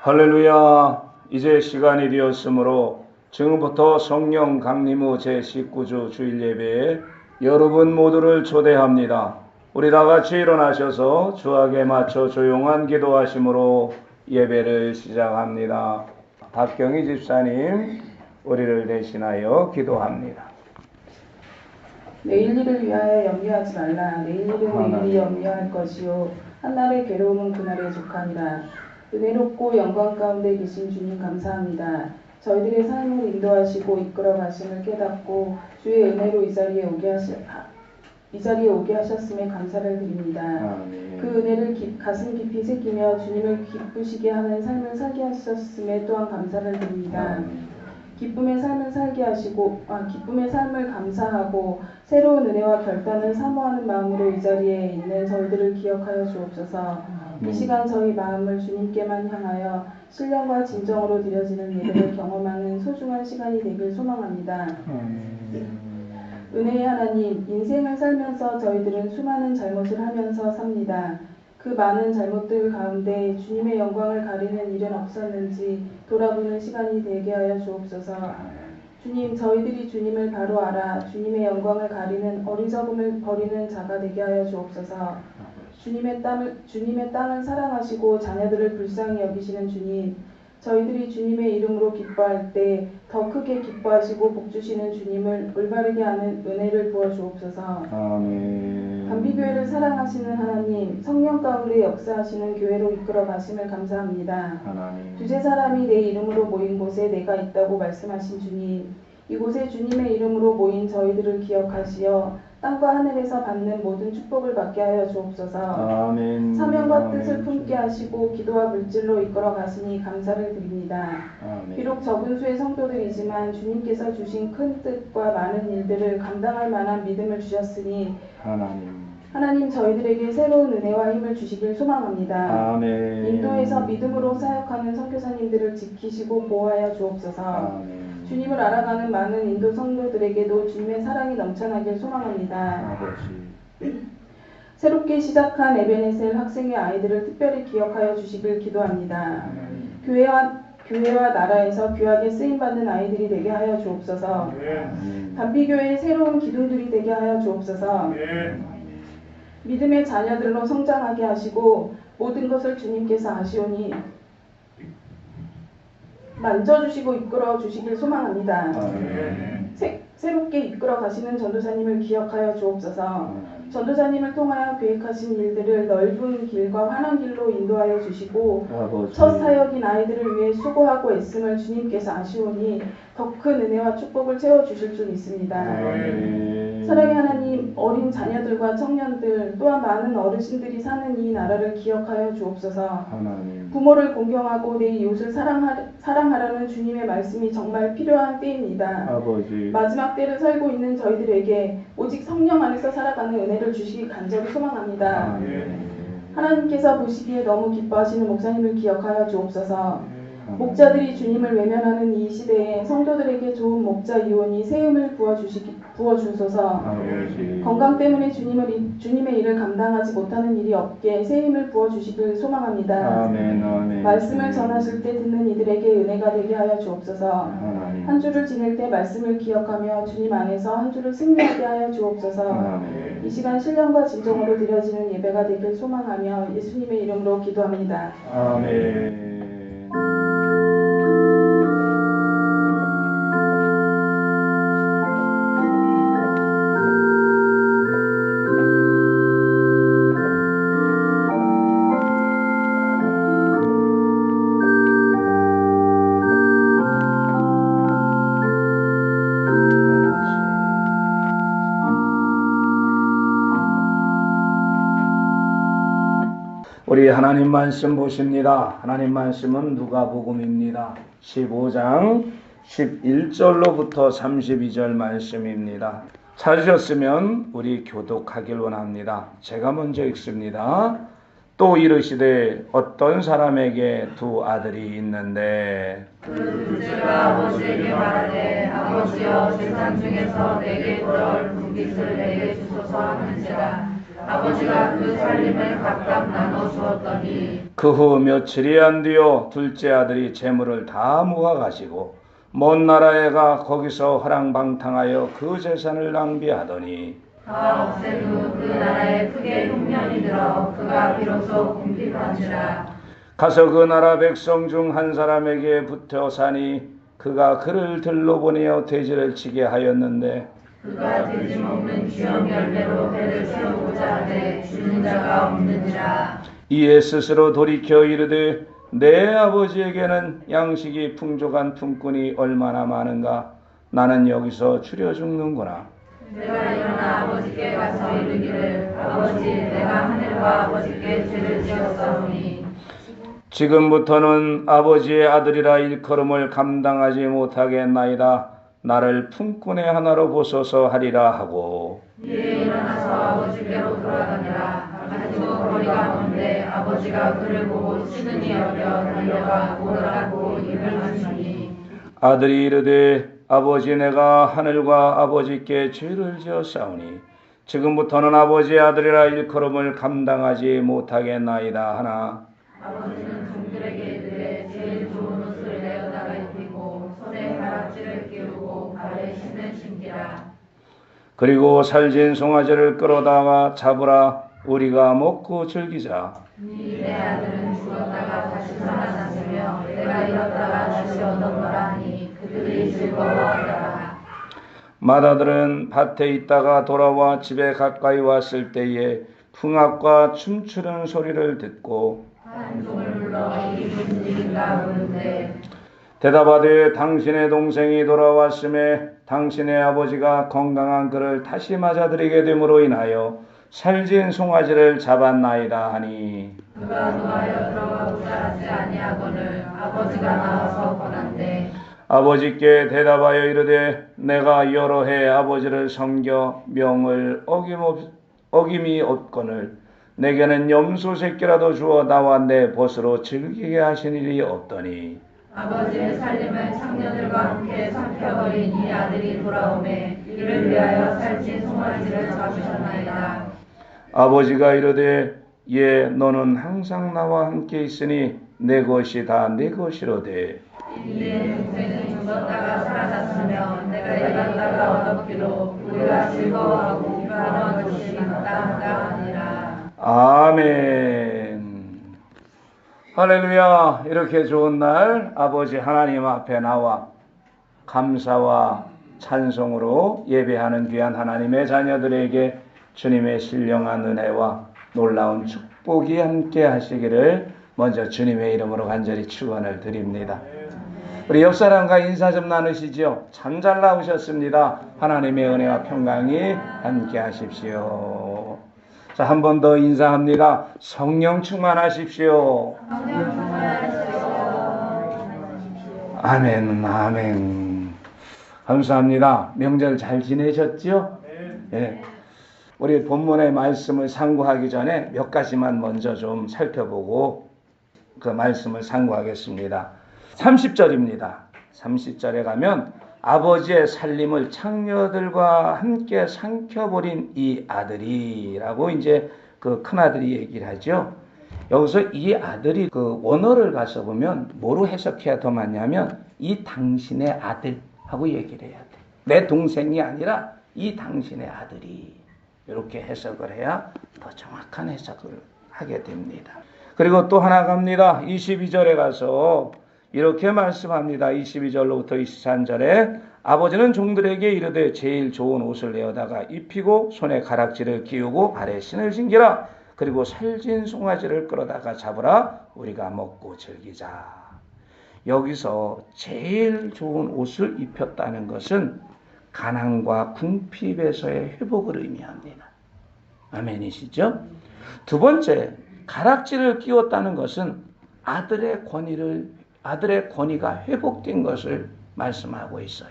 할렐루야. 이제 시간이 되었으므로 지금부터 성령 강림 후 제19주 주일 예배에 여러분 모두를 초대합니다. 우리 다 같이 일어나셔서 주악에 맞춰 조용한 기도하심으로 예배를 시작합니다. 박경희 집사님 우리를 대신하여 기도합니다. 내일 일을 위하여 염려하지 말라. 내일 일은 내일이 염려할 것이요 한날의 괴로움은 그날의 족함이라. 은혜롭고 영광 가운데 계신 주님 감사합니다. 저희들의 삶을 인도하시고 이끌어 가심을 깨닫고 주의 은혜로 이 자리에 오게 하셨음에 감사를 드립니다. 아멘. 그 은혜를 가슴 깊이 새기며 주님을 기쁘시게 하는 삶을 살게 하셨음에 또한 감사를 드립니다. 기쁨의 삶을 살게 하시고 기쁨의 삶을 감사하고 새로운 은혜와 결단을 사모하는 마음으로 이 자리에 있는 저희들을 기억하여 주옵소서. 이 시간 저희 마음을 주님께만 향하여 신령과 진정으로 드려지는 예배를 경험하는 소중한 시간이 되길 소망합니다. 은혜의 하나님, 인생을 살면서 저희들은 수많은 잘못을 하면서 삽니다. 그 많은 잘못들 가운데 주님의 영광을 가리는 일은 없었는지 돌아보는 시간이 되게 하여 주옵소서. 주님, 저희들이 주님을 바로 알아 주님의 영광을 가리는 어리석음을 버리는 자가 되게 하여 주옵소서. 주님의 땅을 사랑하시고 자녀들을 불쌍히 여기시는 주님, 저희들이 주님의 이름으로 기뻐할 때 더 크게 기뻐하시고 복주시는 주님을 올바르게 하는 은혜를 부어 주옵소서. 아멘. 감비교회를 사랑하시는 하나님, 성령 가운데 역사하시는 교회로 이끌어 가심을 감사합니다. 하나님. 두세 사람이 내 이름으로 모인 곳에 내가 있다고 말씀하신 주님, 이곳에 주님의 이름으로 모인 저희들을 기억하시어 땅과 하늘에서 받는 모든 축복을 받게 하여 주옵소서. 아멘. 사명과 뜻을 품게 하시고 기도와 물질로 이끌어 가시니 감사를 드립니다. 아멘. 비록 적은 수의 성도들이지만 주님께서 주신 큰 뜻과 많은 일들을 감당할 만한 믿음을 주셨으니 하나님 저희들에게 새로운 은혜와 힘을 주시길 소망합니다. 아멘. 인도에서 믿음으로 사역하는 선교사님들을 지키시고 보호하여 주옵소서. 아멘. 주님을 알아가는 많은 인도 성도들에게도 주님의 사랑이 넘쳐나길 소망합니다. 아버지. 새롭게 시작한 에베네셀 학생의 아이들을 특별히 기억하여 주시길 기도합니다. 교회와 나라에서 귀하게 쓰임받는 아이들이 되게 하여 주옵소서. 감비교회의 새로운 기둥들이 되게 하여 주옵소서. 믿음의 자녀들로 성장하게 하시고 모든 것을 주님께서 아시오니 만져주시고 이끌어 주시길 소망합니다. 새롭게 이끌어 가시는 전도사님을 기억하여 주옵소서. 전도사님을 통하여 계획하신 일들을 넓은 길과 환한 길로 인도하여 주시고 아버지. 첫 사역인 아이들을 위해 수고하고 애씀을 주님께서 아시오니 더 큰 은혜와 축복을 채워주실 줄 믿습니다. 사랑의 하나님, 어린 자녀들과 청년들 또한 많은 어르신들이 사는 이 나라를 기억하여 주옵소서. 하나님. 부모를 공경하고 내 이웃을 사랑하라는 주님의 말씀이 정말 필요한 때입니다. 아버지. 마지막 때를 살고 있는 저희들에게 오직 성령 안에서 살아가는 은혜를 주시기 간절히 소망합니다. 하나님께서 보시기에 너무 기뻐하시는 목사님을 기억하여 주옵소서. 목자들이 주님을 외면하는 이 시대에 성도들에게 좋은 목자 이온이 새 힘을 부어주소서. 건강 때문에 주님의 일을 감당하지 못하는 일이 없게 새 힘을 부어주시길 소망합니다. 아멘. 말씀을 전하실 때 듣는 이들에게 은혜가 되게 하여 주옵소서. 한 주를 지낼 때 말씀을 기억하며 주님 안에서 한 주를 승리하게 하여 주옵소서. 이 시간 신령과 진정으로 드려지는 예배가 되길 소망하며 예수님의 이름으로 기도합니다. 아멘. 우리 하나님 말씀 보십니다. 하나님 말씀은 누가복음입니다. 15장 11절로부터 32절 말씀입니다. 찾으셨으면 우리 교독하길 원합니다. 제가 먼저 읽습니다. 또 이르시되 어떤 사람에게 두 아들이 있는데 그 둘째가 아버지에게 말하되 아버지여 재산 중에서 내게 그럴 분깃을 내게 주소서 하는지라. 아버지가 그 살림을 각각 나눠 주었더니 그 후 며칠이 안 되어 둘째 아들이 재물을 다 모아 가지고 먼 나라에 가 거기서 허랑방탕하여 그 재산을 낭비하더니 다 없앤 후 그 나라에 크게 흉년이 들어 그가 비로소 궁핍한지라. 가서 그 나라 백성 중 한 사람에게 붙어 사니 그가 그를 들로 보내어 돼지를 치게 하였는데 그가 돼지 먹는 귀염 열매로 배를 채우고자 하되 주는 자가 없는지라. 이에 스스로 돌이켜 이르되 내 아버지에게는 양식이 풍족한 품꾼이 얼마나 많은가. 나는 여기서 추려 죽는구나. 내가 일어나 아버지께 가서 이르기를 아버지 내가 하늘과 아버지께 죄를 지었사오니 지금부터는 아버지의 아들이라 일컬음을 감당하지 못하겠나이다. 나를 품꾼의 하나로 보소서 하리라 하고 이에 일어나서 아버지께로 돌아가니라. 아직도 거리가 먼데 아버지가 그를 보고 시든이 여겨 달려가 오라고 입을 맞추니 아들이 이르되 아버지 내가 하늘과 아버지께 죄를 지었사오니 지금부터는 아버지의 아들이라 일컬음을 감당하지 못하겠나이다 하나 아버지는 종들에게 이르되 제일 좋은 옷을 내어다가 입히고 손에 가락지를 끼우고 발에 신을 신기라. 그리고 살진 송아지를 끌어다가 잡으라. 우리가 먹고 즐기자. 내 아들은 죽었다가 다시 살아났으며 내가 잃었다가 다시 얻었노라 하니 그들이 즐거워하더라. 맏아들은 밭에 있다가 돌아와 집에 가까이 왔을 때에 풍악과 춤추는 소리를 듣고 한 종을 불러 이 무슨 일인가 묻는데 대답하되 당신의 동생이 돌아왔음에 당신의 아버지가 건강한 그를 다시 맞아들이게 됨으로 인하여 살진 송아지를 잡았나이다 하니 그가 노하여 들어가고자 하지 아니하거늘 아버지가 나와서 권한대 아버지께 대답하여 이르되 내가 여러 해 아버지를 섬겨 명을 어김이 없거늘 내게는 염소 새끼라도 주어 나와 내 벗으로 즐기게 하신 일이 없더니 아버지의 살림을 청년들과 함께 삼켜버린 이 아들이 돌아오매 이를 위하여 살찐 송아지를 잡으셨나이다. 아버지가 이르되 예 너는 항상 나와 함께 있으니 내 것이 다 내 것이로되 이에 동생은 죽었다가 살아났으며 내가 잃었다가 얻었기로 우리가 즐거워하고 기뻐하는 것이 마땅하니라. 아멘. 할렐루야. 이렇게 좋은 날 아버지 하나님 앞에 나와 감사와 찬송으로 예배하는 귀한 하나님의 자녀들에게 주님의 신령한 은혜와 놀라운 축복이 함께 하시기를 먼저 주님의 이름으로 간절히 축원을 드립니다. 우리 옆 사람과 인사 좀 나누시죠. 참 잘 나오셨습니다. 하나님의 은혜와 평강이 함께 하십시오. 자, 한 번 더 인사합니다. 성령 충만하십시오. 아멘, 아멘. 감사합니다. 명절 잘 지내셨죠? 네. 우리 본문의 말씀을 상고하기 전에 몇 가지만 먼저 좀 살펴보고 그 말씀을 상고하겠습니다. 30절입니다. 30절에 가면 아버지의 살림을 창녀들과 함께 삼켜버린 이 아들이라고 이제 그 큰아들이 얘기를 하죠. 여기서 이 아들이 그 원어를 가서 보면 뭐로 해석해야 더 맞냐면 이 당신의 아들하고 얘기를 해야 돼. 내 동생이 아니라 이 당신의 아들이 이렇게 해석을 해야 더 정확한 해석을 하게 됩니다. 그리고 또 하나 갑니다. 22절에 가서 이렇게 말씀합니다. 22절로부터 23절에 아버지는 종들에게 이르되 제일 좋은 옷을 내어다가 입히고 손에 가락지를 끼우고 발에 신을 신기라. 그리고 살진 송아지를 끌어다가 잡으라. 우리가 먹고 즐기자. 여기서 제일 좋은 옷을 입혔다는 것은 가난과 궁핍에서의 회복을 의미합니다. 아멘이시죠? 두 번째, 가락지를 끼웠다는 것은 아들의 권위가 회복된 것을 말씀하고 있어요.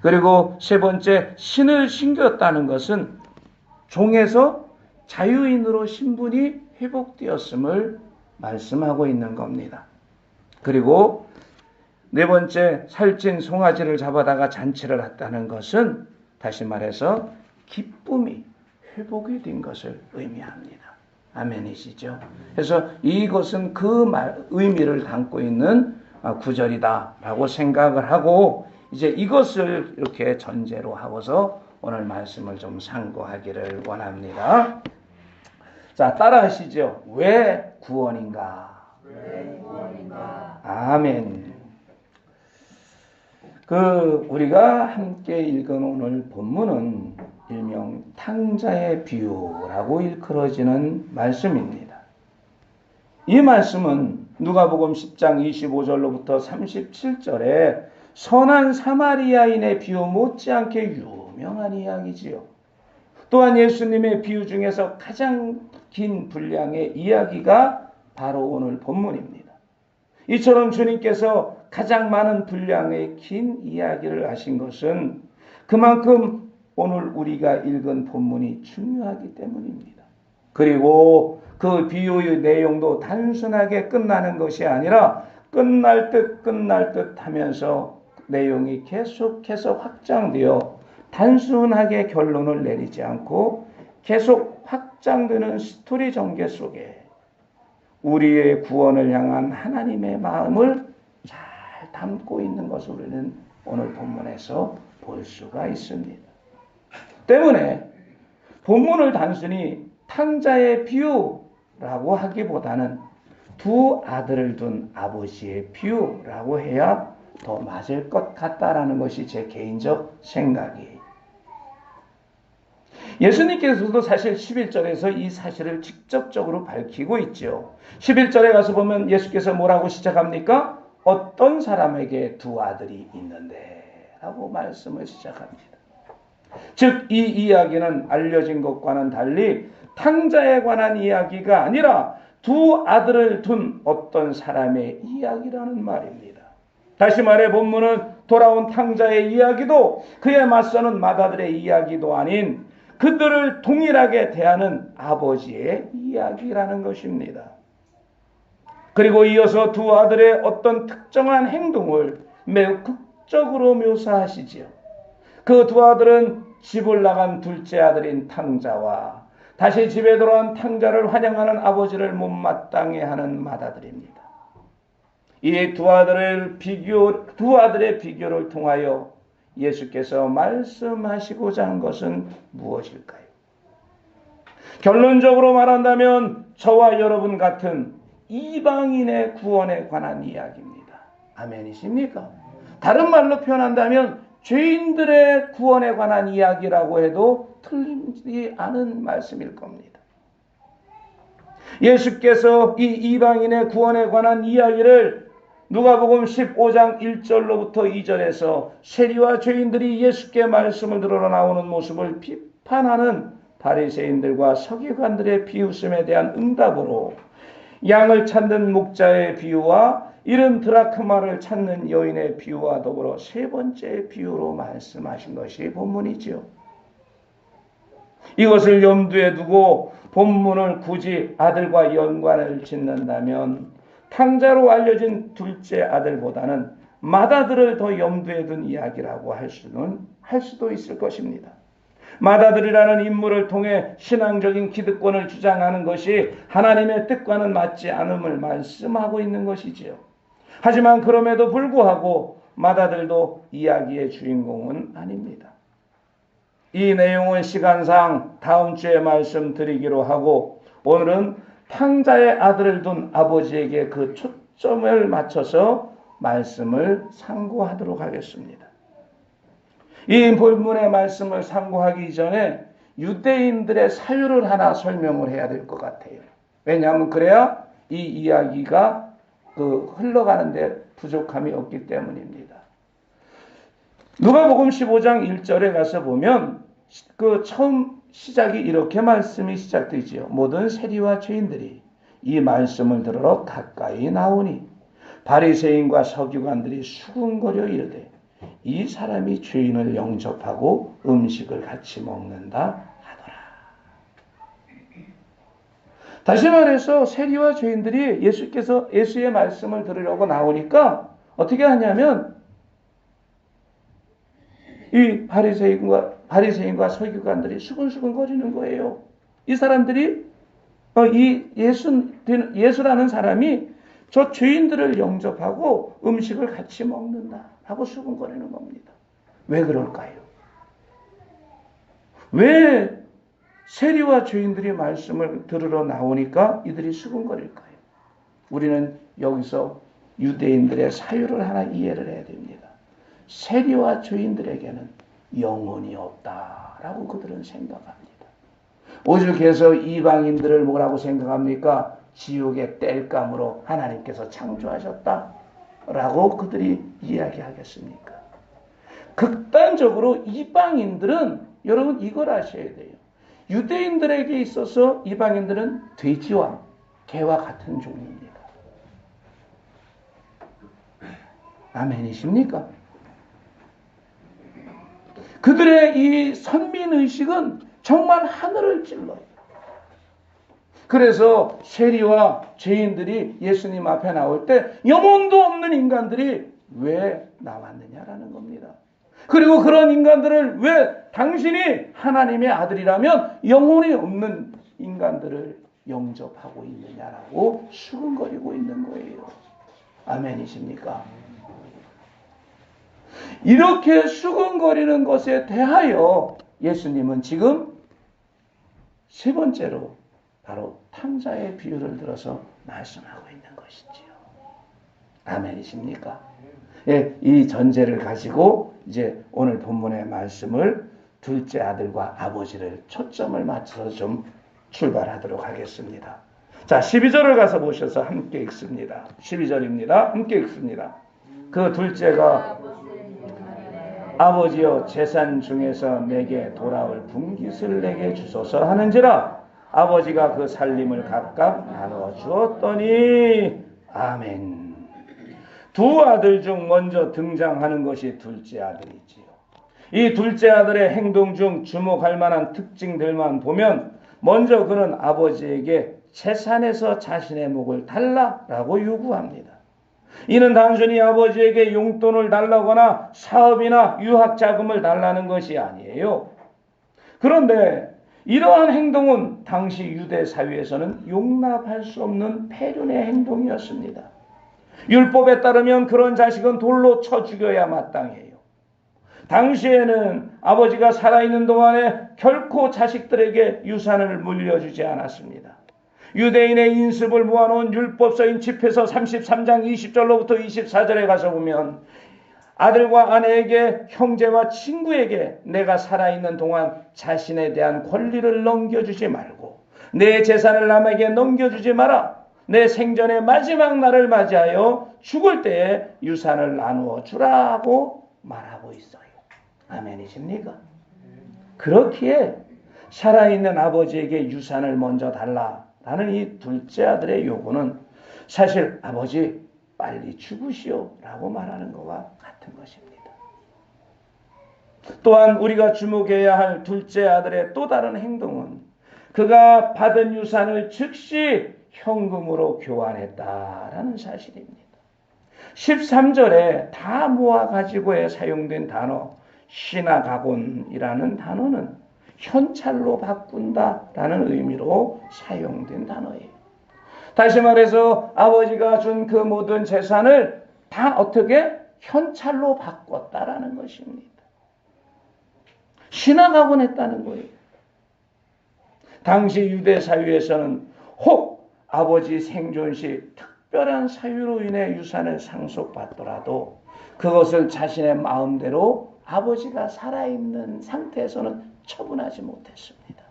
그리고 세 번째, 신을 신겼다는 것은 종에서 자유인으로 신분이 회복되었음을 말씀하고 있는 겁니다. 그리고 네 번째, 살찐 송아지를 잡아다가 잔치를 했다는 것은 다시 말해서 기쁨이 회복이 된 것을 의미합니다. 아멘이시죠? 그래서 이것은 그 의미를 담고 있는 구절이다라고 생각을 하고 이제 이것을 이렇게 전제로 하고서 오늘 말씀을 좀 상고하기를 원합니다. 자, 따라 하시죠. 왜 구원인가? 왜 구원인가? 아멘. 우리가 함께 읽은 오늘 본문은 일명 탕자의 비유라고 일컬어지는 말씀입니다. 이 말씀은 누가복음 10장 25절로부터 37절에 선한 사마리아인의 비유 못지않게 유명한 이야기지요. 또한 예수님의 비유 중에서 가장 긴 분량의 이야기가 바로 오늘 본문입니다. 이처럼 주님께서 가장 많은 분량의 긴 이야기를 하신 것은 그만큼 오늘 우리가 읽은 본문이 중요하기 때문입니다. 그리고 그 비유의 내용도 단순하게 끝나는 것이 아니라 끝날 듯 하면서 내용이 계속해서 확장되어 단순하게 결론을 내리지 않고 계속 확장되는 스토리 전개 속에 우리의 구원을 향한 하나님의 마음을 잘 담고 있는 것을 우리는 오늘 본문에서 볼 수가 있습니다. 때문에 본문을 단순히 탕자의 비유라고 하기보다는 두 아들을 둔 아버지의 비유라고 해야 더 맞을 것 같다라는 것이 제 개인적 생각이에요. 예수님께서도 사실 11절에서 이 사실을 직접적으로 밝히고 있죠. 11절에 가서 보면 예수께서 뭐라고 시작합니까? 어떤 사람에게 두 아들이 있는데 라고 말씀을 시작합니다. 즉 이 이야기는 알려진 것과는 달리 탕자에 관한 이야기가 아니라 두 아들을 둔 어떤 사람의 이야기라는 말입니다. 다시 말해 본문은 돌아온 탕자의 이야기도 그에 맞서는 맏아들의 이야기도 아닌 그들을 동일하게 대하는 아버지의 이야기라는 것입니다. 그리고 이어서 두 아들의 어떤 특정한 행동을 매우 극적으로 묘사하시지요. 그 두 아들은 집을 나간 둘째 아들인 탕자와 다시 집에 돌아온 탕자를 환영하는 아버지를 못마땅해 하는 맏아들입니다. 이 두 아들의 비교를 통하여 예수께서 말씀하시고자 한 것은 무엇일까요? 결론적으로 말한다면 저와 여러분 같은 이방인의 구원에 관한 이야기입니다. 아멘이십니까? 다른 말로 표현한다면 죄인들의 구원에 관한 이야기라고 해도 틀리지 않은 말씀일 겁니다. 예수께서 이 이방인의 구원에 관한 이야기를 누가복음 15장 1절로부터 2절에서 세리와 죄인들이 예수께 말씀을 들으러 나오는 모습을 비판하는 바리새인들과 서기관들의 비웃음에 대한 응답으로 양을 찾는 목자의 비유와 잃은 드라크마를 찾는 여인의 비유와 더불어 세 번째 비유로 말씀하신 것이 본문이지요. 이것을 염두에 두고 본문을 굳이 아들과 연관을 짓는다면 탕자로 알려진 둘째 아들보다는 맏아들을 더 염두에 둔 이야기라고 할 수도 있을 것입니다. 맏아들이라는 인물을 통해 신앙적인 기득권을 주장하는 것이 하나님의 뜻과는 맞지 않음을 말씀하고 있는 것이지요. 하지만 그럼에도 불구하고 맏아들도 이야기의 주인공은 아닙니다. 이 내용은 시간상 다음 주에 말씀드리기로 하고 오늘은 탕자의 아들을 둔 아버지에게 그 초점을 맞춰서 말씀을 상고하도록 하겠습니다. 이 본문의 말씀을 상고하기 전에 유대인들의 사유를 하나 설명을 해야 될 것 같아요. 왜냐하면 그래야 이 이야기가 흘러가는데 부족함이 없기 때문입니다. 누가복음 15장 1절에 가서 보면 처음 시작이 이렇게 말씀이 시작되지요. 모든 세리와 죄인들이 이 말씀을 들으러 가까이 나오니 바리새인과 서기관들이 수군거려 이르되 이 사람이 죄인을 영접하고 음식을 같이 먹는다 하더라. 다시 말해서 세리와 죄인들이 예수의 말씀을 들으려고 나오니까 어떻게 하냐면 이 바리새인과 서기관들이 수근수근거리는 거예요. 이 사람들이 이 예수라는 사람이 저 죄인들을 영접하고 음식을 같이 먹는다 하고 수근거리는 겁니다. 왜 그럴까요? 왜 세리와 죄인들이 말씀을 들으러 나오니까 이들이 수근거릴까요? 우리는 여기서 유대인들의 사유를 하나 이해를 해야 됩니다. 세리와 죄인들에게는 영혼이 없다라고 그들은 생각합니다. 오죽해서 이방인들을 뭐라고 생각합니까? 지옥의 땔감으로 하나님께서 창조하셨다라고 그들이 이야기하겠습니까? 극단적으로 이방인들은 여러분 이걸 아셔야 돼요. 유대인들에게 있어서 이방인들은 돼지와 개와 같은 종류입니다. 아멘이십니까? 그들의 이 선민의식은 정말 하늘을 찔러요. 그래서 세리와 죄인들이 예수님 앞에 나올 때 영혼도 없는 인간들이 왜 나왔느냐라는 겁니다. 그리고 그런 인간들을 왜 당신이 하나님의 아들이라면 영혼이 없는 인간들을 영접하고 있느냐라고 수근거리고 있는 거예요. 아멘이십니까? 이렇게 수근거리는 것에 대하여 예수님은 지금 세 번째로 바로 탕자의 비유를 들어서 말씀하고 있는 것이지요. 아멘이십니까? 예, 이 전제를 가지고 이제 오늘 본문의 말씀을 둘째 아들과 아버지를 초점을 맞춰서 좀 출발하도록 하겠습니다. 자, 12절을 가서 보셔서 함께 읽습니다. 12절입니다. 함께 읽습니다. 그 둘째가 아버지여 재산 중에서 내게 돌아올 분깃을 내게 주소서 하는지라 아버지가 그 살림을 각각 나누어 주었더니 아멘. 두 아들 중 먼저 등장하는 것이 둘째 아들이지요. 이 둘째 아들의 행동 중 주목할 만한 특징들만 보면 먼저 그는 아버지에게 재산에서 자신의 몫을 달라라고 요구합니다. 이는 단순히 아버지에게 용돈을 달라거나 사업이나 유학 자금을 달라는 것이 아니에요. 그런데 이러한 행동은 당시 유대 사회에서는 용납할 수 없는 폐륜의 행동이었습니다. 율법에 따르면 그런 자식은 돌로 쳐 죽여야 마땅해요. 당시에는 아버지가 살아있는 동안에 결코 자식들에게 유산을 물려주지 않았습니다. 유대인의 인습을 모아놓은 율법서인 집회서 33장 20절로부터 24절에 가서 보면 아들과 아내에게 형제와 친구에게 내가 살아있는 동안 자신에 대한 권리를 넘겨주지 말고 내 재산을 남에게 넘겨주지 마라. 내 생전의 마지막 날을 맞이하여 죽을 때에 유산을 나누어 주라고 말하고 있어요. 아멘이십니까? 그렇기에 살아있는 아버지에게 유산을 먼저 달라라는 이 둘째 아들의 요구는 사실 아버지 빨리 죽으시오 라고 말하는 것과 같은 것입니다. 또한 우리가 주목해야 할 둘째 아들의 또 다른 행동은 그가 받은 유산을 즉시 현금으로 교환했다라는 사실입니다. 13절에 다 모아가지고에 사용된 단어 시나가곤이라는 단어는 현찰로 바꾼다라는 의미로 사용된 단어예요. 다시 말해서 아버지가 준 그 모든 재산을 다 어떻게 현찰로 바꿨다라는 것입니다. 시나가곤 했다는 거예요. 당시 유대 사회에서는 혹 아버지 생존 시 특별한 사유로 인해 유산을 상속받더라도 그것을 자신의 마음대로 아버지가 살아있는 상태에서는 처분하지 못했습니다.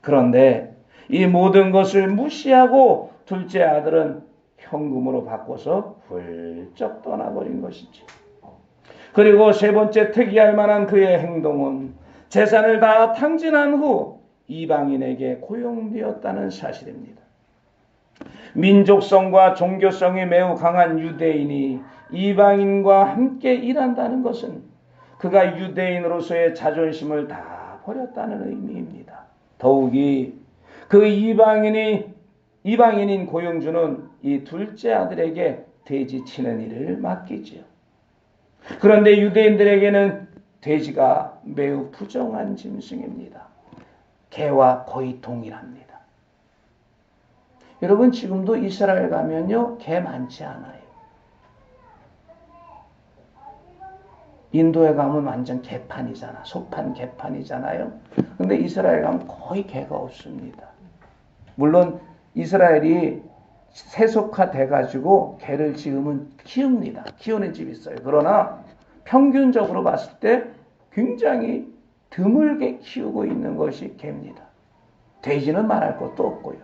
그런데 이 모든 것을 무시하고 둘째 아들은 현금으로 바꿔서 훌쩍 떠나버린 것이죠. 그리고 세 번째 특이할 만한 그의 행동은 재산을 다 탕진한 후 이방인에게 고용되었다는 사실입니다. 민족성과 종교성이 매우 강한 유대인이 이방인과 함께 일한다는 것은 그가 유대인으로서의 자존심을 다 버렸다는 의미입니다. 더욱이 그 이방인인 고용주는 이 둘째 아들에게 돼지 치는 일을 맡기지요. 그런데 유대인들에게는 돼지가 매우 부정한 짐승입니다. 개와 거의 동일합니다. 여러분 지금도 이스라엘 가면요 개 많지 않아요. 인도에 가면 완전 개판이잖아. 소판 개판이잖아요. 근데 이스라엘 가면 거의 개가 없습니다. 물론 이스라엘이 세속화 돼가지고 개를 지금은 키웁니다. 키우는 집이 있어요. 그러나 평균적으로 봤을 때 굉장히 드물게 키우고 있는 것이 개입니다. 돼지는 말할 것도 없고요.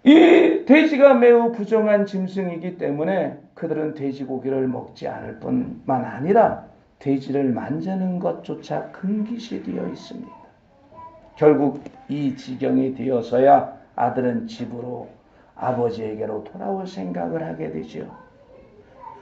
이 돼지가 매우 부정한 짐승이기 때문에 그들은 돼지고기를 먹지 않을 뿐만 아니라 돼지를 만지는 것조차 금기시 되어 있습니다. 결국 이 지경이 되어서야 아들은 집으로 아버지에게로 돌아올 생각을 하게 되죠.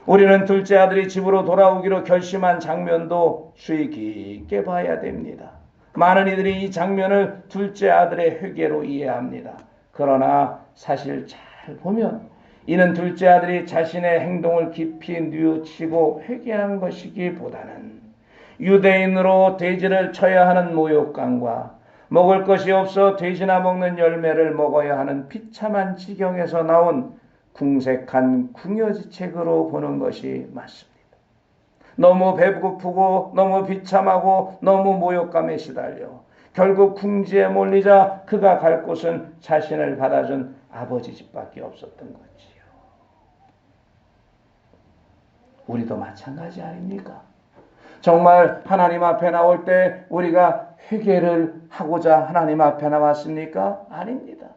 우리는 둘째 아들이 집으로 돌아오기로 결심한 장면도 주의 깊게 봐야 됩니다. 많은 이들이 이 장면을 둘째 아들의 회개로 이해합니다. 그러나 사실 잘 보면 이는 둘째 아들이 자신의 행동을 깊이 뉘우치고 회개한 것이기보다는 유대인으로 돼지를 쳐야 하는 모욕감과 먹을 것이 없어 돼지나 먹는 열매를 먹어야 하는 비참한 지경에서 나온 궁색한 궁여지책으로 보는 것이 맞습니다. 너무 배고프고 너무 비참하고 너무 모욕감에 시달려 결국 궁지에 몰리자 그가 갈 곳은 자신을 받아준 아버지 집밖에 없었던 거지요. 우리도 마찬가지 아닙니까? 정말 하나님 앞에 나올 때 우리가 회개를 하고자 하나님 앞에 나왔습니까? 아닙니다.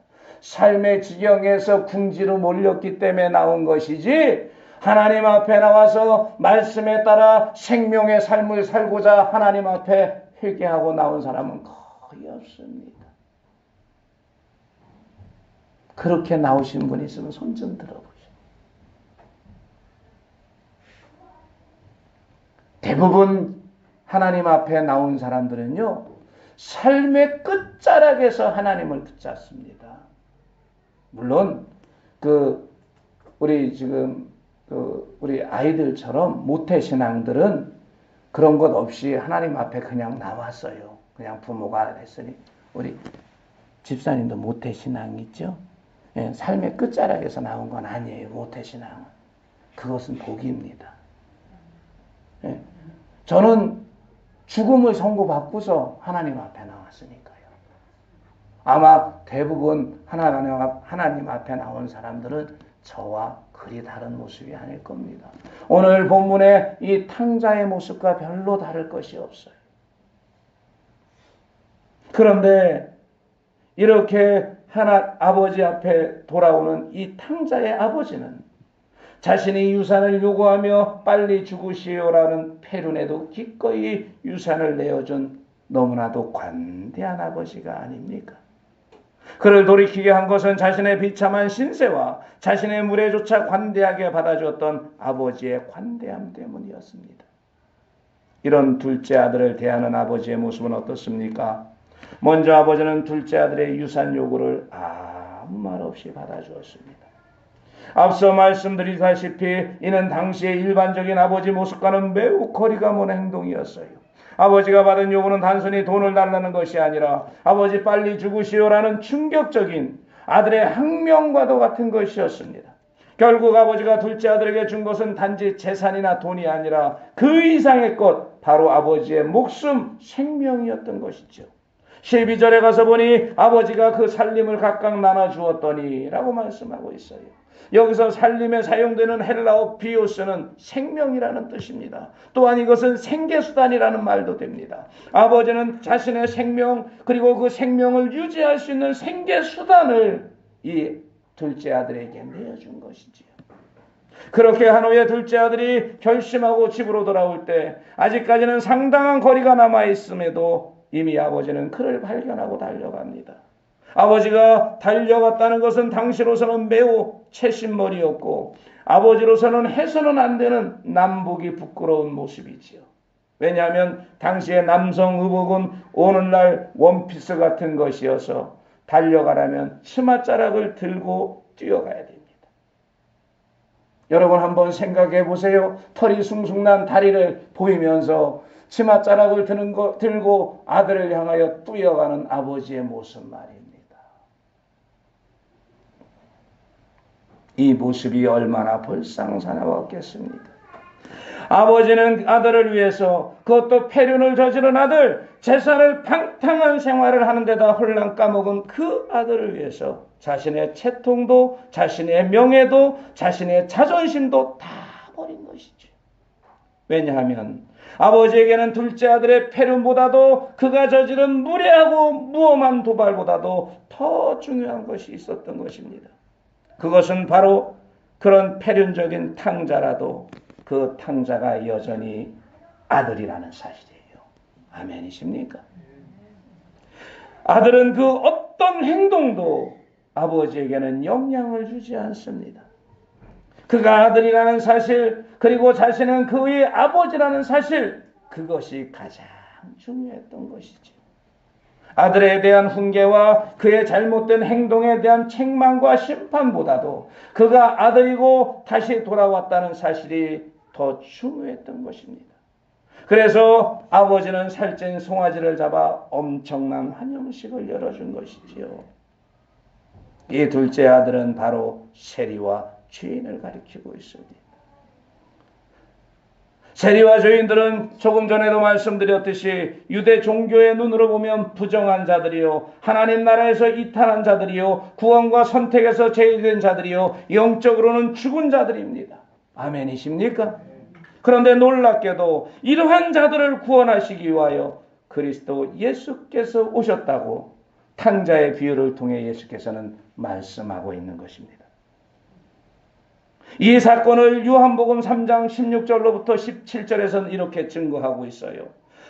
삶의 지경에서 궁지로 몰렸기 때문에 나온 것이지 하나님 앞에 나와서 말씀에 따라 생명의 삶을 살고자 하나님 앞에 회개하고 나온 사람은 거의 없습니다. 그렇게 나오신 분이 있으면 손 좀 들어보시오. 대부분 하나님 앞에 나온 사람들은요, 삶의 끝자락에서 하나님을 붙잡습니다. 물론 우리 아이들처럼 모태신앙들은 그런 것 없이 하나님 앞에 그냥 나왔어요. 그냥 부모가 했으니. 우리 집사님도 모태신앙 있죠? 예, 삶의 끝자락에서 나온 건 아니에요. 모태신앙은. 그것은 복입니다. 예, 저는 죽음을 선고받고서 하나님 앞에 나왔으니까요. 아마 대부분 하나님 앞에 나온 사람들은 저와 그리 다른 모습이 아닐 겁니다. 오늘 본문의 이 탕자의 모습과 별로 다를 것이 없어요. 그런데 이렇게 아버지 앞에 돌아오는 이 탕자의 아버지는 자신이 유산을 요구하며 빨리 죽으시오라는 폐륜에도 기꺼이 유산을 내어준 너무나도 관대한 아버지가 아닙니까? 그를 돌이키게 한 것은 자신의 비참한 신세와 자신의 무례조차 관대하게 받아주었던 아버지의 관대함 때문이었습니다. 이런 둘째 아들을 대하는 아버지의 모습은 어떻습니까? 먼저 아버지는 둘째 아들의 유산 요구를 아무 말 없이 받아주었습니다. 앞서 말씀드리다시피 이는 당시의 일반적인 아버지 모습과는 매우 거리가 먼 행동이었어요. 아버지가 받은 요구는 단순히 돈을 달라는 것이 아니라 아버지 빨리 죽으시오라는 충격적인 아들의 항명과도 같은 것이었습니다. 결국 아버지가 둘째 아들에게 준 것은 단지 재산이나 돈이 아니라 그 이상의 것, 바로 아버지의 목숨, 생명이었던 것이죠. 12절에 가서 보니 아버지가 그 살림을 각각 나눠주었더니 라고 말씀하고 있어요. 여기서 살림에 사용되는 헬라어 비오스는 생명이라는 뜻입니다. 또한 이것은 생계수단이라는 말도 됩니다. 아버지는 자신의 생명 그리고 그 생명을 유지할 수 있는 생계수단을 이 둘째 아들에게 내어준 것이지요. 그렇게 한 후에 둘째 아들이 결심하고 집으로 돌아올 때 아직까지는 상당한 거리가 남아있음에도 이미 아버지는 그를 발견하고 달려갑니다. 아버지가 달려갔다는 것은 당시로서는 매우 채신머리였고 아버지로서는 해서는 안 되는 남보기 부끄러운 모습이지요. 왜냐하면 당시의 남성 의복은 오늘날 원피스 같은 것이어서 달려가려면 치맛자락을 들고 뛰어가야 됩니다. 여러분 한번 생각해 보세요. 털이 숭숭난 다리를 보이면서 치맛자락을 들고 아들을 향하여 뛰어가는 아버지의 모습 말입니다. 이 모습이 얼마나 불쌍스러웠겠습니까? 아버지는 아들을 위해서, 그것도 폐륜을 저지른 아들, 재산을 방탕한 생활을 하는 데다 홀랑 까먹은 그 아들을 위해서 자신의 채통도, 자신의 명예도, 자신의 자존심도 다 버린 것이죠. 왜냐하면 아버지에게는 둘째 아들의 폐륜보다도 그가 저지른 무례하고 무엄한 도발보다도 더 중요한 것이 있었던 것입니다. 그것은 바로 그런 폐륜적인 탕자라도 그 탕자가 여전히 아들이라는 사실이에요. 아멘이십니까? 아들은 그 어떤 행동도 아버지에게는 영향을 주지 않습니다. 그가 아들이라는 사실, 그리고 자신은 그의 아버지라는 사실, 그것이 가장 중요했던 것이죠. 아들에 대한 훈계와 그의 잘못된 행동에 대한 책망과 심판보다도 그가 아들이고 다시 돌아왔다는 사실이 더 중요했던 것입니다. 그래서 아버지는 살찐 송아지를 잡아 엄청난 환영식을 열어준 것이지요. 이 둘째 아들은 바로 세리와 죄인을 가리키고 있습니다. 세리와 죄인들은 조금 전에도 말씀드렸듯이 유대 종교의 눈으로 보면 부정한 자들이요, 하나님 나라에서 이탈한 자들이요, 구원과 선택에서 제외된 자들이요, 영적으로는 죽은 자들입니다. 아멘이십니까? 그런데 놀랍게도 이러한 자들을 구원하시기 위하여 그리스도 예수께서 오셨다고 탕자의 비유를 통해 예수께서는 말씀하고 있는 것입니다. 이 사건을 요한복음 3장 16절로부터 17절에서는 이렇게 증거하고 있어요.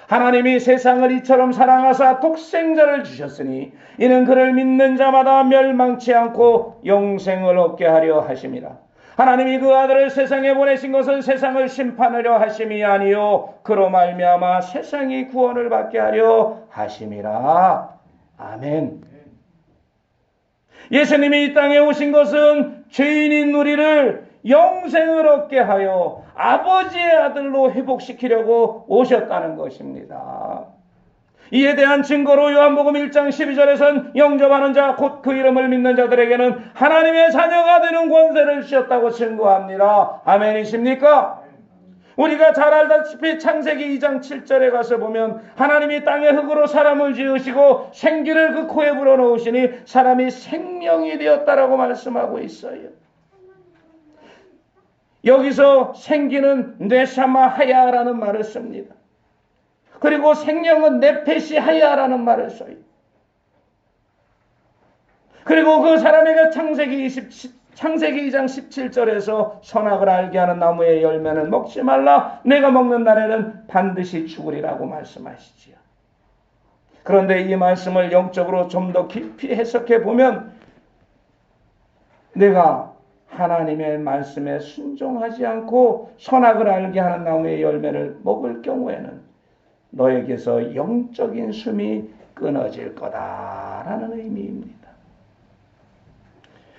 하나님이 세상을 이처럼 사랑하사 독생자를 주셨으니 이는 그를 믿는 자마다 멸망치 않고 영생을 얻게 하려 하심이라. 하나님이 그 아들을 세상에 보내신 것은 세상을 심판하려 하심이 아니요 그로 말미암아 세상이 구원을 받게 하려 하심이라. 아멘. 예수님이 이 땅에 오신 것은 죄인인 우리를 영생을 얻게 하여 아버지의 아들로 회복시키려고 오셨다는 것입니다. 이에 대한 증거로 요한복음 1장 12절에서는 영접하는 자 곧 그 이름을 믿는 자들에게는 하나님의 자녀가 되는 권세를 주셨다고 증거합니다. 아멘이십니까? 우리가 잘 알다시피 창세기 2장 7절에 가서 보면 하나님이 땅의 흙으로 사람을 지으시고 생기를 그 코에 불어넣으시니 사람이 생명이 되었다라고 말씀하고 있어요. 여기서 생기는 뇌샤마 하야라는 말을 씁니다. 그리고 생명은 네페시 하야라는 말을 써요. 그리고 그 사람에게 창세기 2장 17절에서 선악을 알게 하는 나무의 열매는 먹지 말라. 내가 먹는 날에는 반드시 죽으리라고 말씀하시지요. 그런데 이 말씀을 영적으로 좀 더 깊이 해석해 보면 내가 하나님의 말씀에 순종하지 않고 선악을 알게 하는 나무의 열매를 먹을 경우에는 너에게서 영적인 숨이 끊어질 거다라는 의미입니다.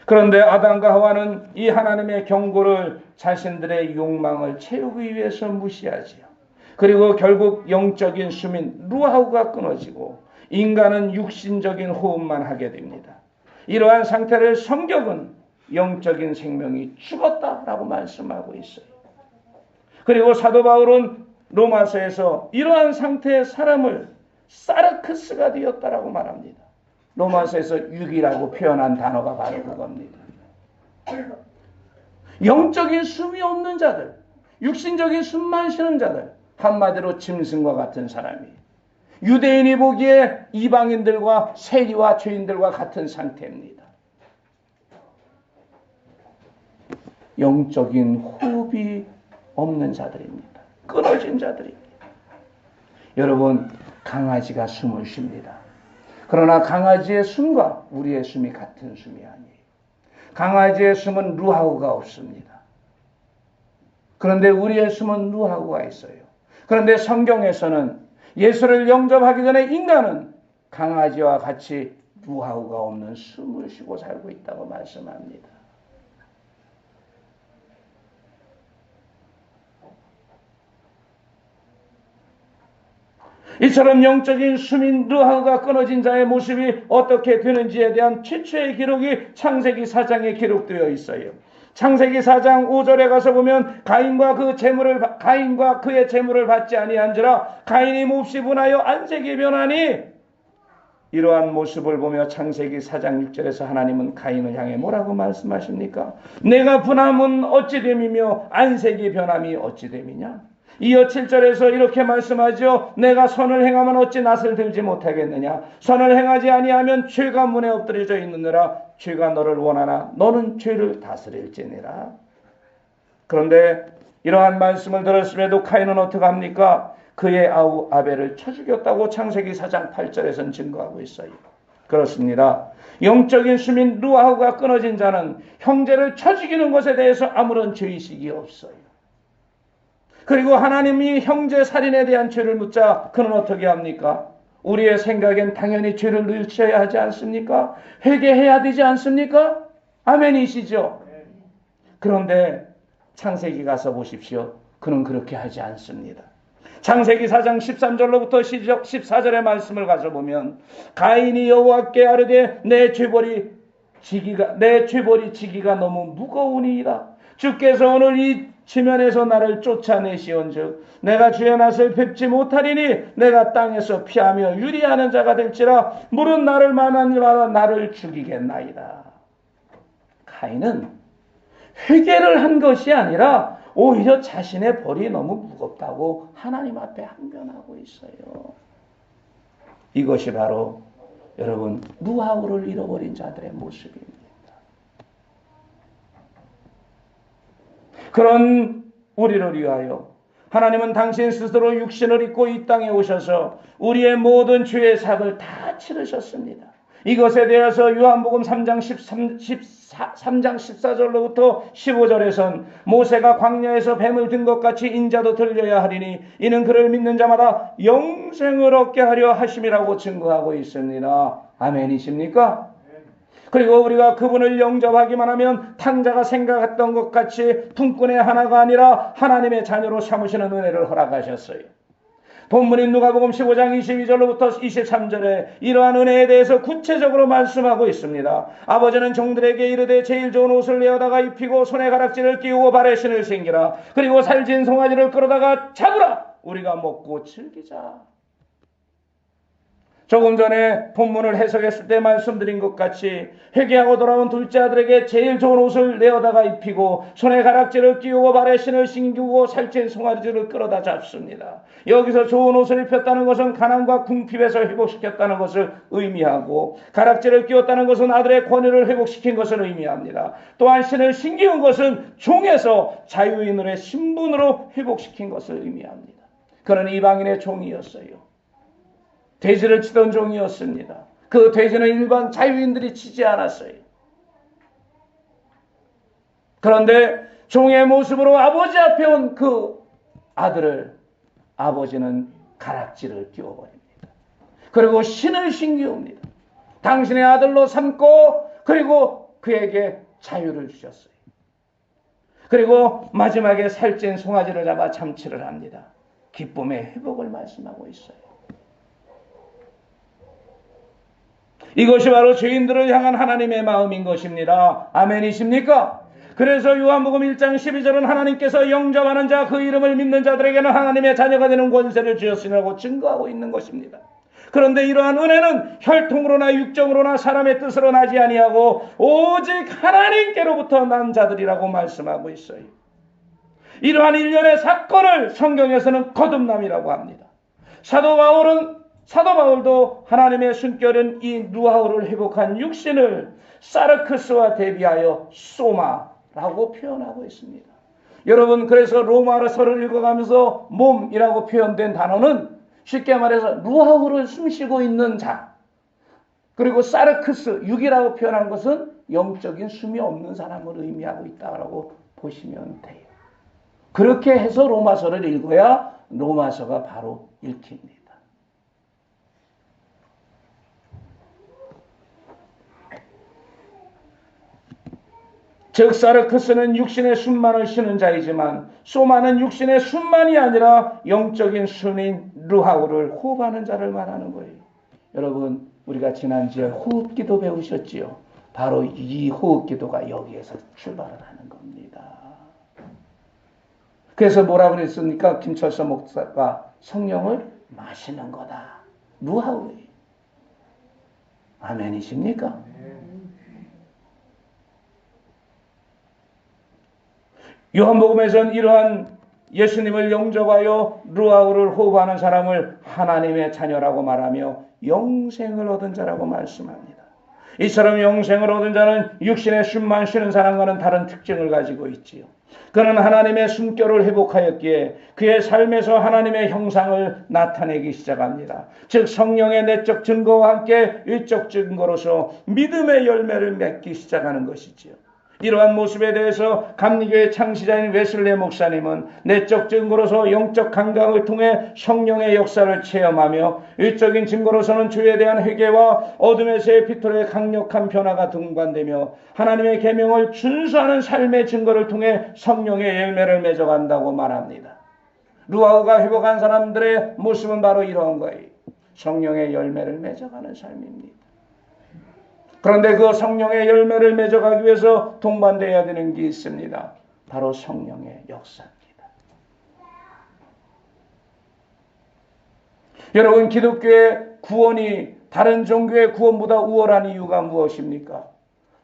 그런데 아담과 하와는 이 하나님의 경고를 자신들의 욕망을 채우기 위해서 무시하지요. 그리고 결국 영적인 숨인 루아우가 끊어지고 인간은 육신적인 호흡만 하게 됩니다. 이러한 상태를 성경은 영적인 생명이 죽었다라고 말씀하고 있어요. 그리고 사도 바울은 로마서에서 이러한 상태의 사람을 사르크스가 되었다라고 말합니다. 로마서에서 육이라고 표현한 단어가 바로 그겁니다. 영적인 숨이 없는 자들, 육신적인 숨만 쉬는 자들, 한마디로 짐승과 같은 사람이 유대인이 보기에 이방인들과 세리와 죄인들과 같은 상태입니다. 영적인 호흡이 없는 자들입니다. 끊어진 자들입니다. 여러분, 강아지가 숨을 쉽니다. 그러나 강아지의 숨과 우리의 숨이 같은 숨이 아니에요. 강아지의 숨은 루하우가 없습니다. 그런데 우리의 숨은 루하우가 있어요. 그런데 성경에서는 예수를 영접하기 전에 인간은 강아지와 같이 노하우가 없는 숨을 쉬고 살고 있다고 말씀합니다. 이처럼 영적인 수민 노하우가 끊어진 자의 모습이 어떻게 되는지에 대한 최초의 기록이 창세기 4장에 기록되어 있어요. 창세기 4장 5절에 가서 보면 가인과 그의 재물을 받지 아니한지라 가인이 몹시 분하여 안색이 변하니, 이러한 모습을 보며 창세기 4장 6절에서 하나님은 가인을 향해 뭐라고 말씀하십니까? 내가 분함은 어찌 됨이며 안색이 변함이 어찌 됨이냐? 이어 7절에서 이렇게 말씀하죠. 내가 선을 행하면 어찌 낯을 들지 못하겠느냐? 선을 행하지 아니하면 죄가 문에 엎드려져 있느니라. 죄가 너를 원하나 너는 죄를 다스릴지니라. 그런데 이러한 말씀을 들었음에도 가인은 어떡합니까? 그의 아우 아벨을 쳐 죽였다고 창세기 4장 8절에서는 증거하고 있어요. 그렇습니다. 영적인 수민 노하우가 끊어진 자는 형제를 쳐 죽이는 것에 대해서 아무런 죄의식이 없어요. 그리고 하나님이 형제 살인에 대한 죄를 묻자 그는 어떻게 합니까? 우리의 생각엔 당연히 죄를 뉘우쳐야 하지 않습니까? 회개해야 되지 않습니까? 아멘이시죠? 그런데 창세기 가서 보십시오. 그는 그렇게 하지 않습니다. 창세기 4장 13절로부터 14절의 말씀을 가서 보면 가인이 여호와께 아뢰되 내 죄벌이 지기가 너무 무거우니이다. 주께서 오늘 이 지면에서 나를 쫓아내시온즉 내가 주의 낯을 뵙지 못하리니 내가 땅에서 피하며 유리하는 자가 될지라 물은 나를 만나니마다 나를 죽이겠나이다. 가인은 회개를 한 것이 아니라 오히려 자신의 벌이 너무 무겁다고 하나님 앞에 항변하고 있어요. 이것이 바로 여러분 노하우를 잃어버린 자들의 모습입니다. 그런 우리를 위하여 하나님은 당신 스스로 육신을 입고 이 땅에 오셔서 우리의 모든 죄의 삭을 다 치르셨습니다. 이것에 대해서 요한복음 3장 14절로부터 15절에선 모세가 광야에서 뱀을 든 것 같이 인자도 들려야 하리니 이는 그를 믿는 자마다 영생을 얻게 하려 하심이라고 증거하고 있습니다. 아멘이십니까? 그리고 우리가 그분을 영접하기만 하면 탕자가 생각했던 것 같이 품꾼의 하나가 아니라 하나님의 자녀로 삼으시는 은혜를 허락하셨어요. 본문인 누가복음 15장 22절로부터 23절에 이러한 은혜에 대해서 구체적으로 말씀하고 있습니다. 아버지는 종들에게 이르되 제일 좋은 옷을 내어다가 입히고 손에 가락지를 끼우고 발에 신을 신기라. 그리고 살진 송아지를 끌어다가 잡으라. 우리가 먹고 즐기자. 조금 전에 본문을 해석했을 때 말씀드린 것 같이 회개하고 돌아온 둘째 아들에게 제일 좋은 옷을 내어다가 입히고 손에 가락지를 끼우고 발에 신을 신기고 살찐 송아지를 끌어다 잡습니다. 여기서 좋은 옷을 입혔다는 것은 가난과 궁핍에서 회복시켰다는 것을 의미하고 가락지를 끼웠다는 것은 아들의 권위를 회복시킨 것을 의미합니다. 또한 신을 신기운 것은 종에서 자유인의 신분으로 회복시킨 것을 의미합니다. 그는 이방인의 종이었어요. 돼지를 치던 종이었습니다. 그 돼지는 일반 자유인들이 치지 않았어요. 그런데 종의 모습으로 아버지 앞에 온 그 아들을 아버지는 가락지를 끼워버립니다. 그리고 신을 신기웁니다. 당신의 아들로 삼고 그리고 그에게 자유를 주셨어요. 그리고 마지막에 살찐 송아지를 잡아 참치를 합니다. 기쁨의 회복을 말씀하고 있어요. 이것이 바로 죄인들을 향한 하나님의 마음인 것입니다. 아멘이십니까? 그래서 요한복음 1장 12절은 하나님께서 영접하는 자 그 이름을 믿는 자들에게는 하나님의 자녀가 되는 권세를 주셨으라고 증거하고 있는 것입니다. 그런데 이러한 은혜는 혈통으로나 육정으로나 사람의 뜻으로 나지 아니하고 오직 하나님께로부터 난 자들이라고 말씀하고 있어요. 이러한 일련의 사건을 성경에서는 거듭남이라고 합니다. 사도 바울도 하나님의 숨결은 이 노하우를 회복한 육신을 사르크스와 대비하여 소마라고 표현하고 있습니다. 여러분, 그래서 로마서를 읽어가면서 몸이라고 표현된 단어는 쉽게 말해서 노하우를 숨쉬고 있는 자, 그리고 사르크스, 육이라고 표현한 것은 영적인 숨이 없는 사람을 의미하고 있다고 보시면 돼요. 그렇게 해서 로마서를 읽어야 로마서가 바로 읽힙니다. 즉 사르크스는 육신의 순만을 쉬는 자이지만 소마는 육신의 순만이 아니라 영적인 순인 루하우를 호흡하는 자를 말하는 거예요. 여러분, 우리가 지난주에 호흡기도 배우셨지요. 바로 이 호흡기도가 여기에서 출발을 하는 겁니다. 그래서 뭐라 그랬습니까? 김철서 목사가 성령을 마시는 거다. 루하우예요. 아멘이십니까? 요한복음에서는 이러한 예수님을 영접하여 루아우를 호흡하는 사람을 하나님의 자녀라고 말하며 영생을 얻은 자라고 말씀합니다. 이처럼 영생을 얻은 자는 육신의 숨만 쉬는 사람과는 다른 특징을 가지고 있지요. 그는 하나님의 숨결을 회복하였기에 그의 삶에서 하나님의 형상을 나타내기 시작합니다. 즉 성령의 내적 증거와 함께 일적 증거로서 믿음의 열매를 맺기 시작하는 것이지요. 이러한 모습에 대해서 감리교의 창시자인 웨슬레 목사님은 내적 증거로서 영적 감각을 통해 성령의 역사를 체험하며 일적인 증거로서는 주에 대한 회개와 어둠에서의 피토의 강력한 변화가 동반되며 하나님의 계명을 준수하는 삶의 증거를 통해 성령의 열매를 맺어간다고 말합니다. 루아우가 회복한 사람들의 모습은 바로 이러한 거예요. 성령의 열매를 맺어가는 삶입니다. 그런데 그 성령의 열매를 맺어가기 위해서 동반되어야 되는 게 있습니다. 바로 성령의 역사입니다. 여러분, 기독교의 구원이 다른 종교의 구원보다 우월한 이유가 무엇입니까?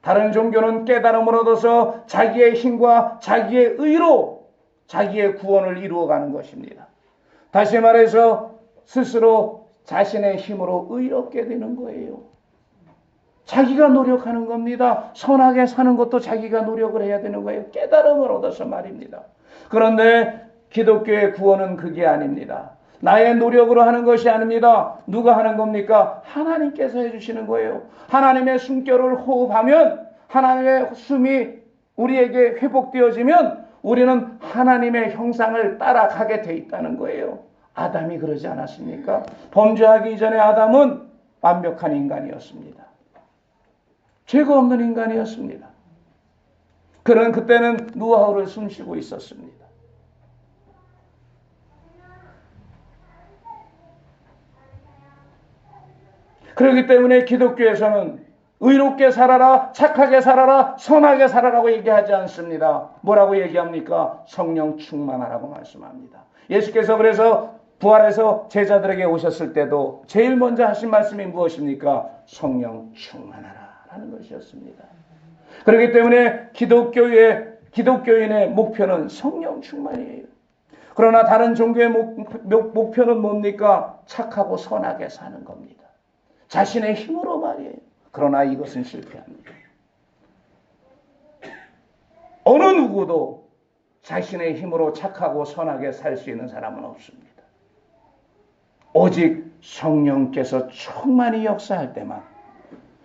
다른 종교는 깨달음을 얻어서 자기의 힘과 자기의 의로 자기의 구원을 이루어가는 것입니다. 다시 말해서 스스로 자신의 힘으로 의롭게 되는 거예요. 자기가 노력하는 겁니다. 선하게 사는 것도 자기가 노력을 해야 되는 거예요. 깨달음을 얻어서 말입니다. 그런데 기독교의 구원은 그게 아닙니다. 나의 노력으로 하는 것이 아닙니다. 누가 하는 겁니까? 하나님께서 해주시는 거예요. 하나님의 숨결을 호흡하면 하나님의 숨이 우리에게 회복되어지면 우리는 하나님의 형상을 따라가게 돼 있다는 거예요. 아담이 그러지 않았습니까? 범죄하기 이전에 아담은 완벽한 인간이었습니다. 죄가 없는 인간이었습니다. 그는 그때는 루아우를 숨쉬고 있었습니다. 그렇기 때문에 기독교에서는 의롭게 살아라, 착하게 살아라, 선하게 살아라고 얘기하지 않습니다. 뭐라고 얘기합니까? 성령 충만하라고 말씀합니다. 예수께서 그래서 부활해서 제자들에게 오셨을 때도 제일 먼저 하신 말씀이 무엇입니까? 성령 충만하라 하는 것이었습니다. 그렇기 때문에 기독교인의 목표는 성령 충만이에요. 그러나 다른 종교의 목표는 뭡니까? 착하고 선하게 사는 겁니다. 자신의 힘으로 말이에요. 그러나 이것은 실패합니다. 어느 누구도 자신의 힘으로 착하고 선하게 살 수 있는 사람은 없습니다. 오직 성령께서 충만히 역사할 때만,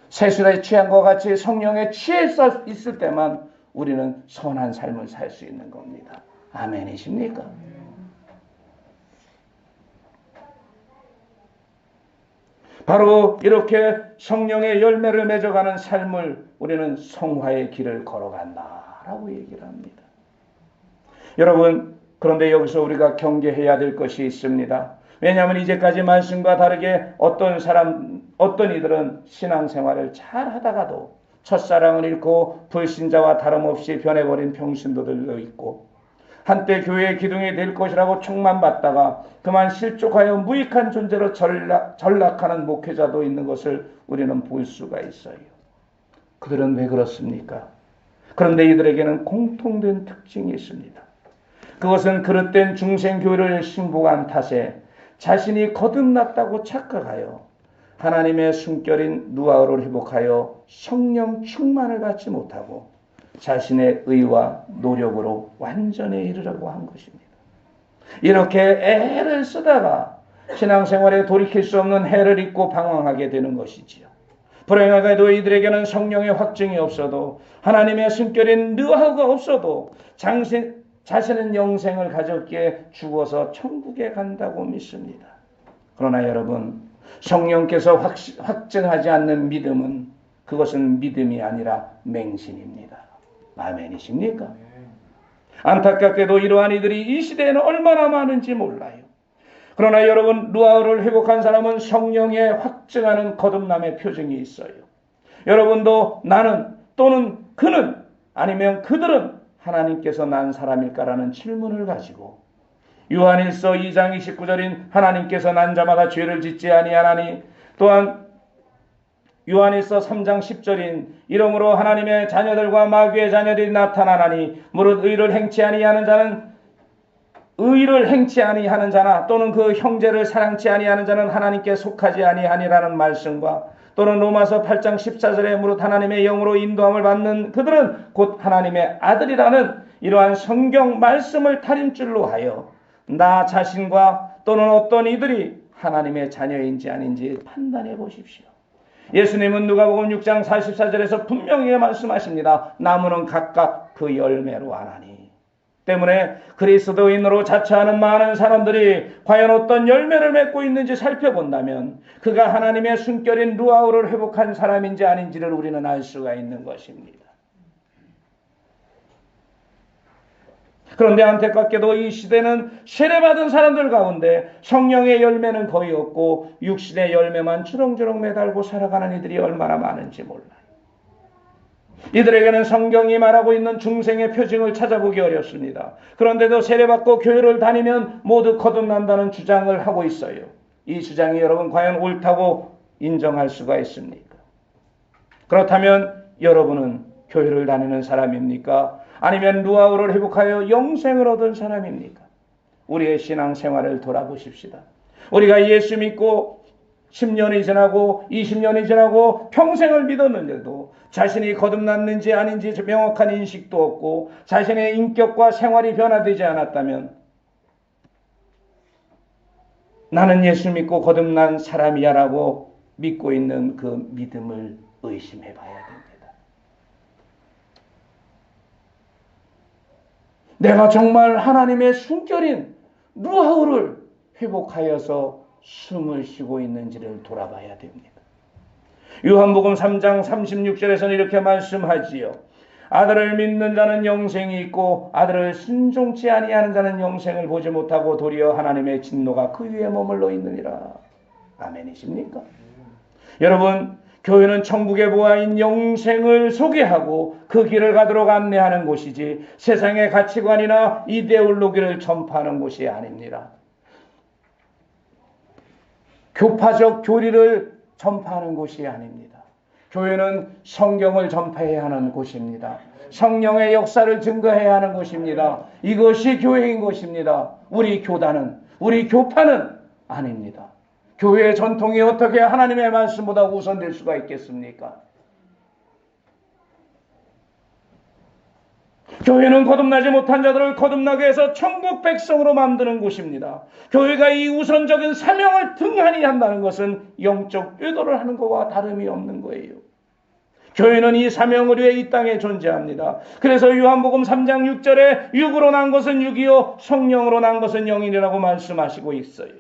세술에 취한 것 같이 성령에 취해 있을 때만 우리는 선한 삶을 살 수 있는 겁니다. 아멘이십니까? 바로 이렇게 성령의 열매를 맺어가는 삶을 우리는 성화의 길을 걸어간다라고 얘기를 합니다. 여러분, 그런데 여기서 우리가 경계해야 될 것이 있습니다. 왜냐하면 이제까지 말씀과 다르게 어떤 이들은 신앙생활을 잘 하다가도 첫사랑을 잃고 불신자와 다름없이 변해버린 평신도들도 있고, 한때 교회의 기둥이 될 것이라고 촉망받다가 그만 실족하여 무익한 존재로 전락하는 목회자도 있는 것을 우리는 볼 수가 있어요. 그들은 왜 그렇습니까? 그런데 이들에게는 공통된 특징이 있습니다. 그것은 그릇된 중생교회를 신봉한 탓에 자신이 거듭났다고 착각하여 하나님의 숨결인 루아우를 회복하여 성령 충만을 받지 못하고 자신의 의와 노력으로 완전에 이르려고 한 것입니다. 이렇게 애를 쓰다가 신앙생활에 돌이킬 수 없는 해를 입고 방황하게 되는 것이지요. 불행하게도 이들에게는 성령의 확증이 없어도 하나님의 숨결인 루아우가 없어도 자신은 영생을 가졌기에 죽어서 천국에 간다고 믿습니다. 그러나 여러분, 성령께서 확증하지 않는 믿음은 그것은 믿음이 아니라 맹신입니다. 아멘이십니까? 안타깝게도 이러한 이들이 이 시대에는 얼마나 많은지 몰라요. 그러나 여러분, 루아우를 회복한 사람은 성령에 확증하는 거듭남의 표징이 있어요. 여러분도 나는 또는 그는 아니면 그들은 하나님께서 난 사람일까라는 질문을 가지고 요한일서 2장 29절인 하나님께서 난 자마다 죄를 짓지 아니하나니, 또한 요한일서 3장 10절인 이러므로 하나님의 자녀들과 마귀의 자녀들이 나타나나니 무릇 의를 행치 아니하는 자나 또는 그 형제를 사랑치 아니하는 자는 하나님께 속하지 아니하니라는 말씀과, 또는 로마서 8장 14절에 무릇 하나님의 영으로 인도함을 받는 그들은 곧 하나님의 아들이라는 이러한 성경 말씀을 다림줄로 하여 나 자신과 또는 어떤 이들이 하나님의 자녀인지 아닌지 판단해 보십시오. 예수님은 누가복음 6장 44절에서 분명히 말씀하십니다. 나무는 각각 그 열매로 아나니. 때문에 그리스도인으로 자처하는 많은 사람들이 과연 어떤 열매를 맺고 있는지 살펴본다면 그가 하나님의 순결인 루아우를 회복한 사람인지 아닌지를 우리는 알 수가 있는 것입니다. 그런데 안타깝게도 이 시대는 세례받은 사람들 가운데 성령의 열매는 거의 없고 육신의 열매만 주렁주렁 매달고 살아가는 이들이 얼마나 많은지 몰라요. 이들에게는 성경이 말하고 있는 중생의 표징을 찾아보기 어렵습니다. 그런데도 세례받고 교회를 다니면 모두 거듭난다는 주장을 하고 있어요. 이 주장이 여러분 과연 옳다고 인정할 수가 있습니까? 그렇다면 여러분은 교회를 다니는 사람입니까? 아니면 루아우를 회복하여 영생을 얻은 사람입니까? 우리의 신앙생활을 돌아보십시다. 우리가 예수 믿고 10년이 지나고 20년이 지나고 평생을 믿었는데도 자신이 거듭났는지 아닌지 명확한 인식도 없고 자신의 인격과 생활이 변화되지 않았다면 나는 예수 믿고 거듭난 사람이야 라고 믿고 있는 그 믿음을 의심해 봐야 됩니다. 내가 정말 하나님의 순결인 루아우를 회복하여서 숨을 쉬고 있는지를 돌아봐야 됩니다. 요한복음 3장 36절에서는 이렇게 말씀하지요. 아들을 믿는 자는 영생이 있고 아들을 순종치 아니하는 자는 영생을 보지 못하고 도리어 하나님의 진노가 그 위에 머물러 있느니라. 아멘이십니까? 여러분, 교회는 천국의 보아인 영생을 소개하고 그 길을 가도록 안내하는 곳이지 세상의 가치관이나 이데올로기를 전파하는 곳이 아닙니다. 교파적 교리를 전파하는 곳이 아닙니다. 교회는 성경을 전파해야 하는 곳입니다. 성령의 역사를 증거해야 하는 곳입니다. 이것이 교회인 것입니다. 우리 교단은, 우리 교파는 아닙니다. 교회의 전통이 어떻게 하나님의 말씀보다 우선될 수가 있겠습니까? 교회는 거듭나지 못한 자들을 거듭나게 해서 천국 백성으로 만드는 곳입니다. 교회가 이 우선적인 사명을 등한히 한다는 것은 영적 외도를 하는 것과 다름이 없는 거예요. 교회는 이 사명을 위해 이 땅에 존재합니다. 그래서 요한복음 3장 6절에 육으로 난 것은 육이요 성령으로 난 것은 영이라고 말씀하시고 있어요.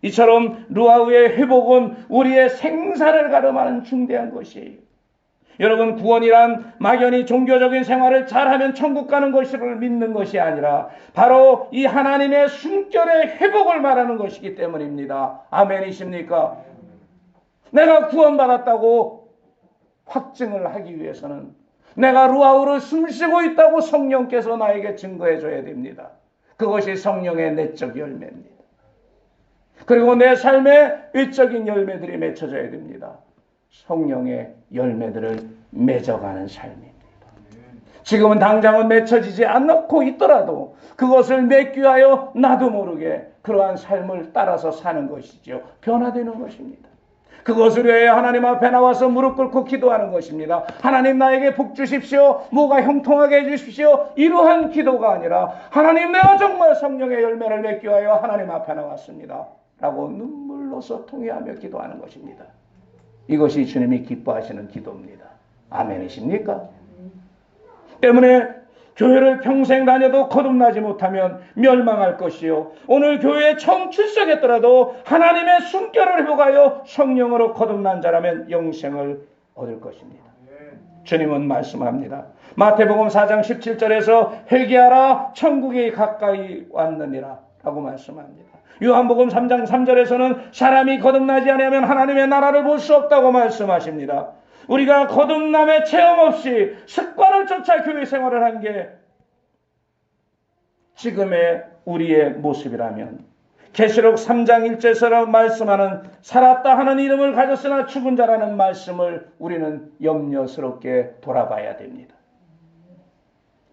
이처럼 루아우의 회복은 우리의 생사를 가름하는 중대한 것이에요. 여러분, 구원이란 막연히 종교적인 생활을 잘하면 천국 가는 것을 믿는 것이 아니라 바로 이 하나님의 순결의 회복을 말하는 것이기 때문입니다. 아멘이십니까? 내가 구원받았다고 확증을 하기 위해서는 내가 루아우를 숨쉬고 있다고 성령께서 나에게 증거해 줘야 됩니다. 그것이 성령의 내적 열매입니다. 그리고 내 삶에 외적인 열매들이 맺혀져야 됩니다. 성령의 열매들을 맺어가는 삶입니다. 지금은 당장은 맺혀지지 않고 있더라도 그것을 맺기 위하여 나도 모르게 그러한 삶을 따라서 사는 것이죠. 변화되는 것입니다. 그것을 위하여 하나님 앞에 나와서 무릎 꿇고 기도하는 것입니다. 하나님 나에게 복 주십시오. 뭐가 형통하게 해주십시오. 이러한 기도가 아니라 하나님 내가 정말 성령의 열매를 맺기 위하여 하나님 앞에 나왔습니다. 라고 눈물로서 통회하며 기도하는 것입니다. 이것이 주님이 기뻐하시는 기도입니다. 아멘이십니까? 때문에 교회를 평생 다녀도 거듭나지 못하면 멸망할 것이요. 오늘 교회에 처음 출석했더라도 하나님의 순결을 회복하여 성령으로 거듭난 자라면 영생을 얻을 것입니다. 주님은 말씀합니다. 마태복음 4장 17절에서 회개하라 천국이 가까이 왔느니라 라고 말씀합니다. 요한복음 3장 3절에서는 사람이 거듭나지 않으면 하나님의 나라를 볼 수 없다고 말씀하십니다. 우리가 거듭남의 체험 없이 습관을 쫓아 교회 생활을 한 게 지금의 우리의 모습이라면 계시록 3장 1절에서 말씀하는 살았다 하는 이름을 가졌으나 죽은 자라는 말씀을 우리는 염려스럽게 돌아봐야 됩니다.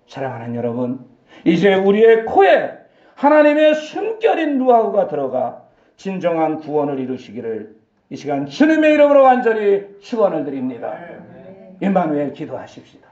사랑하는 여러분, 이제 우리의 코에 하나님의 숨결인 루아흐가 들어가 진정한 구원을 이루시기를 이 시간 주님의 이름으로 간절히 축원을 드립니다. 임마누엘 기도하십시다.